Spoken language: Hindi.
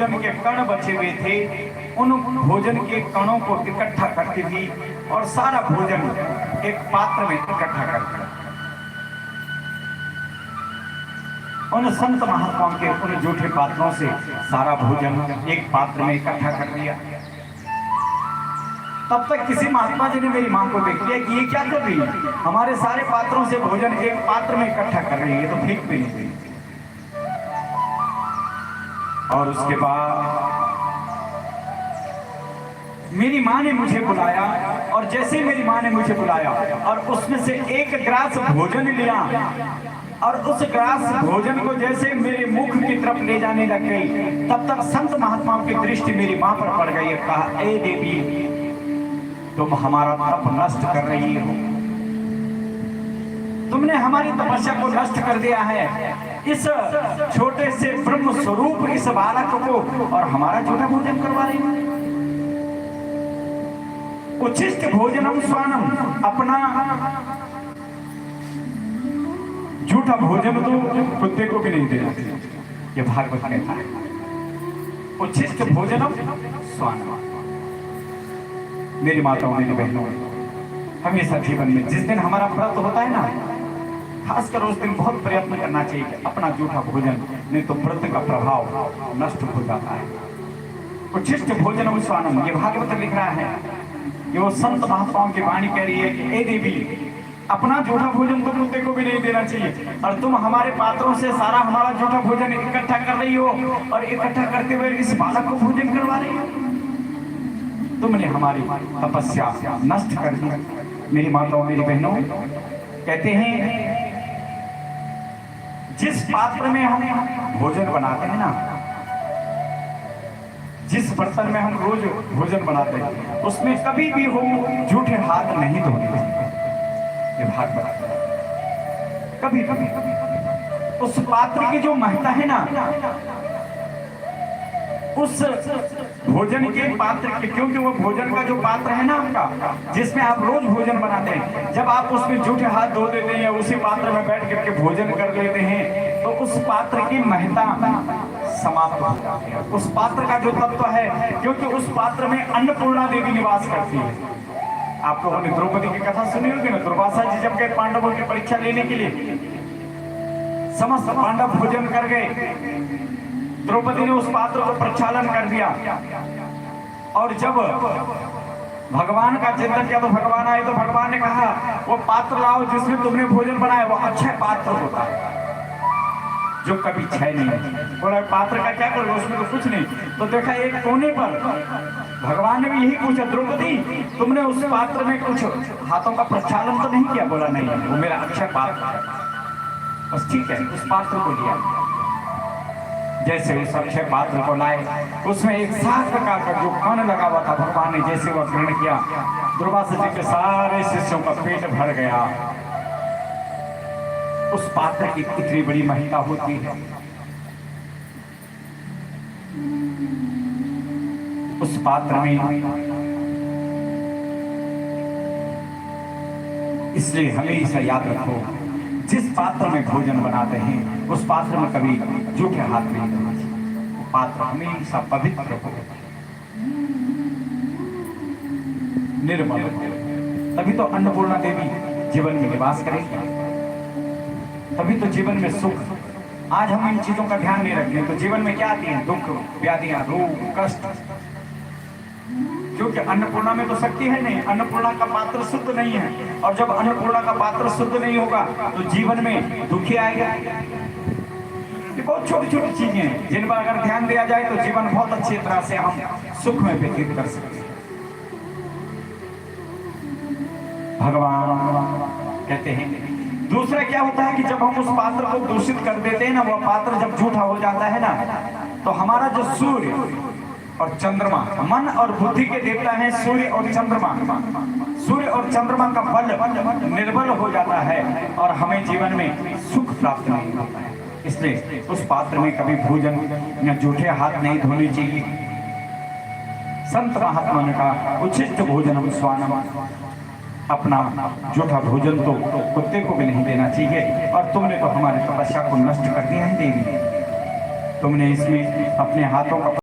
भोजन के कण बचे हुए थे उन भोजन के कणों को इकट्ठा करती थी और सारा भोजन एक पात्र में इकट्ठा कर दिया। उन संत महात्माओं के उन जूठे पात्रों से सारा भोजन एक पात्र में इकट्ठा कर दिया। तब तक किसी महात्मा जी ने मेरी मां को देख लिया कि ये क्या कर रही है, हमारे सारे पात्रों से भोजन एक पात्र में इकट्ठा कर रही है, तो फेंक भी नहीं देगी। और उसके बाद मेरी मां ने मुझे बुलाया और जैसे मेरी मां ने मुझे बुलाया और उसमें से एक गिलास भोजन लिया और उस गिलास भोजन को जैसे मेरे मुख की तरफ ले जाने लग गई, तब तक संत महात्माओं की दृष्टि मेरी मां पर पड़ गई। कहा, ए देवी, तुम हमारा तप नष्ट कर रही हो, तुमने हमारी तपस्या को नष्ट कर दिया है। इस छोटे से ब्रह्म स्वरूप इस बालक को और हमारा झूठा भोजन करवा रही हो। उच्छिष्ट भोजनम स्वानम, अपना झूठा भोजन तो कुत्ते को भी नहीं देना, ये भागवत कहता है। उच्छिष्ट भोजनम स्वानम। मेरी माताओं, मेरी बहनों, हमेशा जीवन में जिस दिन हमारा व्रत होता है ना, खासकर उस दिन बहुत प्रयत्न करना चाहिए कि अपना झूठा भोजन, नहीं तो व्रत का प्रभाव नष्ट हो जाता है। उच्छिष्ट भोजनम स्वानम, ये भागवत लिख रहा है, ये वो संत महात्माओं की वाणी कह रही है कि ए देवी, अपना झूठा भोजन तो कुत्ते को भी नहीं देना चाहिए और तुम हमारे पात्रों से सारा हमारा झूठा भोजन इकट्ठा कर रही हो और इकट्ठा करते हुए इस बालक को भोजन करवा रही हो। तुमने हमारी तपस्या नष्ट कर दी। मेरी माताओं, मेरी बहनों, कहते हैं जिस पात्र में हम भोजन बनाते हैं ना, जिस बर्तन में हम रोज भोजन बनाते हैं, उसमें कभी भी हो झूठे हाथ नहीं धोने। ये भागवत कभी कभी उस पात्र की जो महत्ता है ना, उस भोजन के पात्र के, क्योंकि वो भोजन का जो पात्र है ना आपका, जिसमें आप रोज भोजन बनाते हैं, जब आप उसमें झूठे हाथ धो देते हैं या उसी पात्र में बैठ करके भोजन कर लेते हैं, तो उस पात्र की महत्ता समाप्त हो जाती है। उस पात्र का जो तत्व है, क्योंकि उस पात्र में अन्नपूर्णा देवी निवास करती है। आप लोगों ने द्रौपदी की कथा सुनी होगी ना, दुर्वासा जी जब गए पांडवों की परीक्षा लेने के लिए, समस्त पांडव भोजन कर गए, द्रौपदी ने उस पात्र को प्रक्षालन कर दिया और जब भगवान का चिंतन किया तो भगवान आए, तो भगवान ने कहा, वो पात्र लाओ जिसमें तुमने भोजन बनाया, वो अक्षय पात्र होता है जो कभी क्षय नहीं है। बोला, पात्र का क्या करोगे, उसमें तो कुछ नहीं। तो देखा एक कोने पर भगवान ने भी यही पूछा, द्रौपदी, तुमने उस पात्र में कुछ हाथों का प्रक्षालन तो नहीं किया? बोला, नहीं, वो मेरा अक्षय पात्र है। बस ठीक है, उस पात्र को लिया। जैसे उस अक्षय पात्र को लाए, उसमें एक 7 प्रकार का जो कण लगा हुआ था, भगवान ने जैसे वह ग्रहण किया, दुर्वासा जी के सारे शिष्यों का पेट भर गया। उस पात्र की कितनी बड़ी महिमा होती है। उस पात्र में, इसलिए हमेशा याद रखो, जिस पात्र में भोजन बनाते हैं उस पात्र में कभी झूठे हाथ नहीं धोना चाहिए। वो पात्र हमेशा पवित्र हो, निर्मल हो, तभी तो अन्नपूर्णा देवी जीवन में निवास करेगी, तभी तो जीवन में सुख। आज हम इन चीजों का ध्यान नहीं रखते तो जीवन में क्या आती है? दुख, व्याधियां, रोग, कष्ट। क्योंकि अन्नपूर्णा में तो शक्ति है नहीं, अन्नपूर्णा का पात्र शुद्ध नहीं है, और जब अन्नपूर्णा का पात्र शुद्ध नहीं होगा तो जीवन में दुखी आएगा। ये बहुत छोटी छोटी चीजें हैं जिन पर अगर ध्यान दिया जाए तो जीवन बहुत अच्छी तरह से हम सुख में व्यतीत कर सकते हैं। भगवान कहते हैं, दूसरा क्या होता है कि जब हम उस पात्र को दूषित कर देते हैं ना, वो पात्र जब झूठा हो जाता है ना, तो हमारा जो सूर्य और चंद्रमा, मन और बुद्धि के देवता हैं सूर्य और चंद्रमा, सूर्य और चंद्रमा का बल निर्बल हो जाता है और हमें जीवन में सुख प्राप्त नहीं होता है। इसलिए उस पात्र में कभी भोजन या झूठे हाथ नहीं धोने चाहिए। संत महात्मा ने कहा, उच्छिष्ट भोजनम स्वानम, अपना झूठा भोजन तो कुत्ते को भी नहीं देना चाहिए। और तुमने तो हमारी तपस्या को नष्ट कर दिया है देवी, तुमने इसमें अपने हाथों का